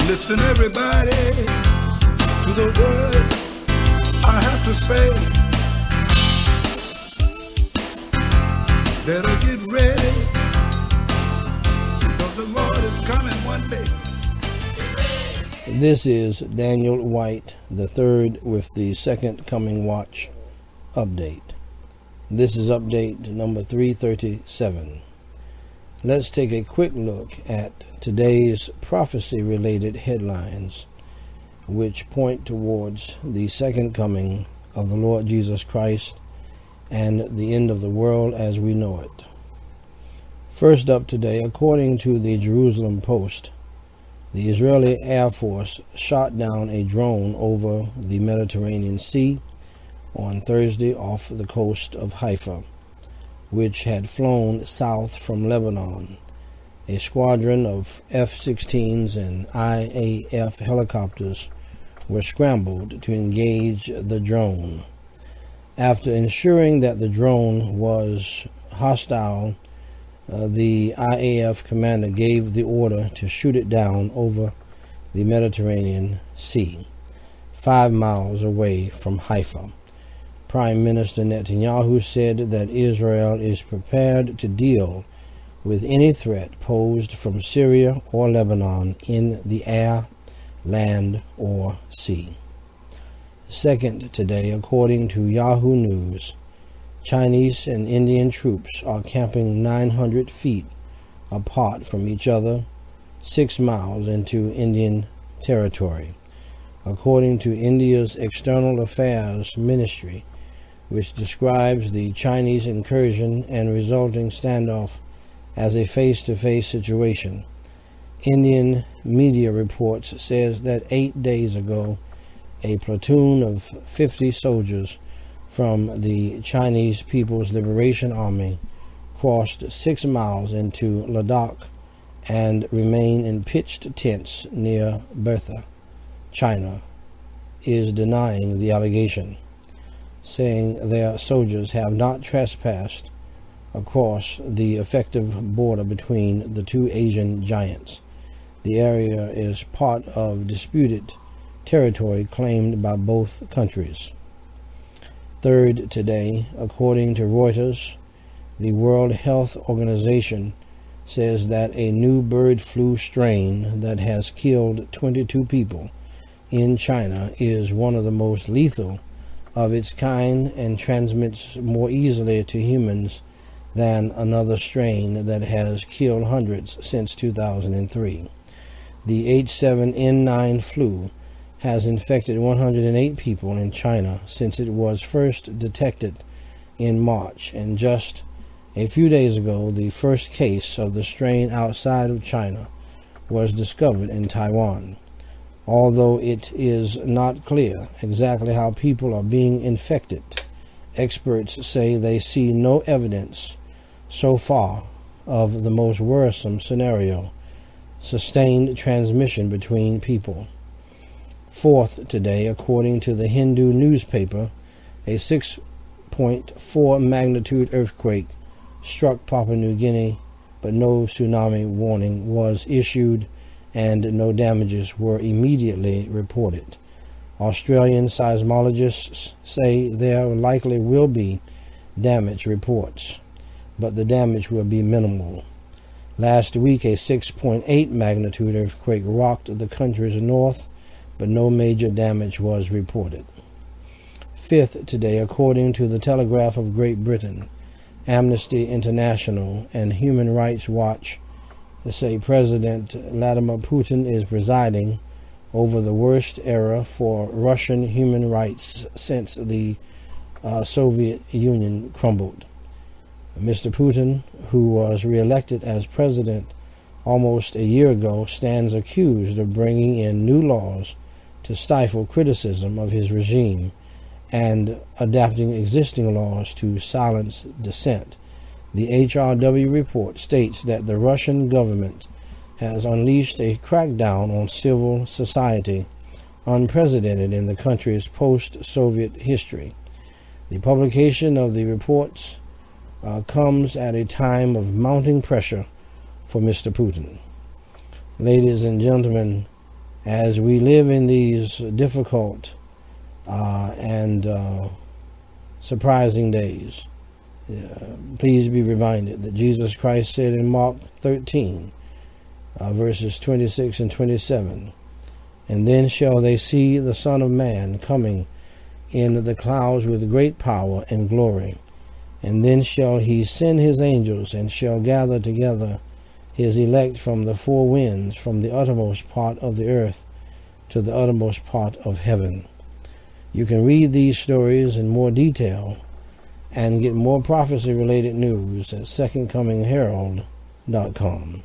Listen, everybody, to the words I have to say. Better get ready, because the Lord is coming one day. This is Daniel White III with the Second Coming Watch update. This is update number 337. Let's take a quick look at today's prophecy-related headlines, which point towards the second coming of the Lord Jesus Christ and the end of the world as we know it. First up today, according to the Jerusalem Post, the Israeli Air Force shot down a drone over the Mediterranean Sea on Thursday off the coast of Haifa, which had flown south from Lebanon. A squadron of F-16s and IAF helicopters were scrambled to engage the drone. After ensuring that the drone was hostile, the IAF commander gave the order to shoot it down over the Mediterranean Sea, 5 miles away from Haifa. Prime Minister Netanyahu said that Israel is prepared to deal with any threat posed from Syria or Lebanon in the air, land, or sea. Second today, according to Yahoo News, Chinese and Indian troops are camping 900 feet apart from each other, 6 miles into Indian territory. According to India's External Affairs Ministry, which describes the Chinese incursion and resulting standoff as a face-to-face situation. Indian media reports says that 8 days ago, a platoon of 50 soldiers from the Chinese People's Liberation Army crossed 6 miles into La-dakh and remain in pitched tents near Burthe. China is denying the allegation, saying their soldiers have not trespassed across the effective border between the two Asian giants. The area is part of disputed territory claimed by both countries. Third today, according to Reuters, the World Health Organization says that a new bird flu strain that has killed 22 people in China is one of the most lethal of its kind and transmits more easily to humans than another strain that has killed hundreds since 2003. The H7N9 flu has infected 108 people in China since it was first detected in March, and just a few days ago, the first case of the strain outside of China was discovered in Taiwan. Although it is not clear exactly how people are being infected, experts say they see no evidence so far of the most worrisome scenario, sustained transmission between people. Fourth today, according to the Hindu newspaper, a 6.4 magnitude earthquake struck Papua New Guinea, but no tsunami warning was issued and no damages were immediately reported. Australian seismologists say there likely will be damage reports, but the damage will be minimal. Last week, a 6.8 magnitude earthquake rocked the country's north, but no major damage was reported. Fifth today, according to the Telegraph of Great Britain, Amnesty International and Human Rights Watch say President Vladimir Putin is presiding over the worst era for Russian human rights since the Soviet Union crumbled. Mr. Putin, who was re-elected as president almost a year ago, stands accused of bringing in new laws to stifle criticism of his regime and adapting existing laws to silence dissent. The HRW report states that the Russian government has unleashed a crackdown on civil society unprecedented in the country's post-Soviet history. The publication of the reports comes at a time of mounting pressure for Mr. Putin. Ladies and gentlemen, As we live in these difficult and surprising days, please be reminded that Jesus Christ said in Mark 13, verses 26 and 27, "And then shall they see the Son of Man coming in the clouds with great power and glory. And then shall he send his angels, and shall gather together his elect from the four winds, from the uttermost part of the earth to the uttermost part of heaven." You can read these stories in more detail and get more prophecy-related news at secondcomingherald.com.